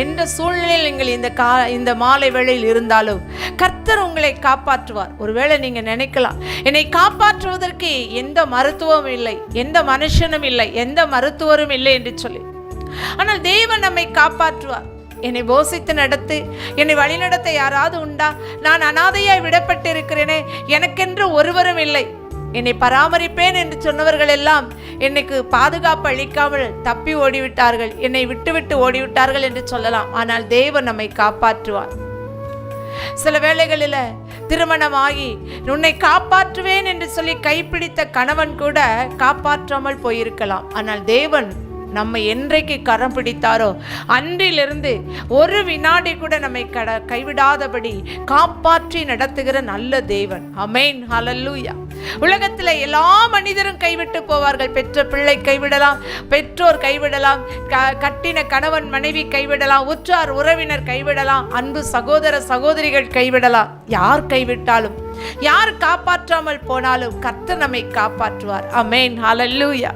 எந்த சூழ்நிலையில் நீங்கள் இந்த மாலை வேளையில் இருந்தாலும் கர்த்தர் உங்களை காப்பாற்றுவார். ஒருவேளை நீங்க நினைக்கலாம், என்னை காப்பாற்றுவதற்கு எந்த மருத்துவமும் இல்லை, எந்த மனுஷனும் இல்லை, எந்த மருத்துவரும் இல்லை என்று சொல்லி. ஆனால் தேவன் நம்மை காப்பாற்றுவார். என்னை போசித்து நடத்து, என்னை வழிநடத்த யாராவது உண்டா? நான் அனாதையாய் விடப்பட்டிருக்கிறேனே, எனக்கென்று ஒருவரும் இல்லை, என்னை பராமரிப்பேன் என்று சொன்னவர்கள் எல்லாம் என்னைக்கு பாதுகாப்பு அளிக்காமல் தப்பி ஓடிவிட்டார்கள், என்னை விட்டு ஓடிவிட்டார்கள் என்று சொல்லலாம். ஆனால் தேவன் நம்மை காப்பாற்றுவார். சில வேளைகளில் திருமணமாகி உன்னை காப்பாற்றுவேன் என்று சொல்லி கைப்பிடித்த கணவன் கூட காப்பாற்றாமல் போயிருக்கலாம். ஆனால் தேவன் நம்மை என்றைக்கு கரம் பிடித்தாரோ அன்றிலிருந்து ஒரு வினாடி கூட நம்மை கைவிடாதபடி காப்பாற்றி நடத்துகிற நல்ல தேவன். ஆமென், ஹல்லேலூயா. உலகத்தில் எல்லா மனிதரும் கைவிட்டு போவார்கள். பெற்ற பிள்ளை கைவிடலாம், பெற்றோர் கைவிடலாம், கட்டின கணவன் மனைவி கைவிடலாம், உற்றார் உறவினர் கைவிடலாம், அன்பு சகோதர சகோதரிகள் கைவிடலாம். யார் கைவிட்டாலும், யார் காப்பாற்றாமல் போனாலும் கர்த்தர் நம்மை காப்பாற்றுவார். ஆமென், ஹல்லேலூயா.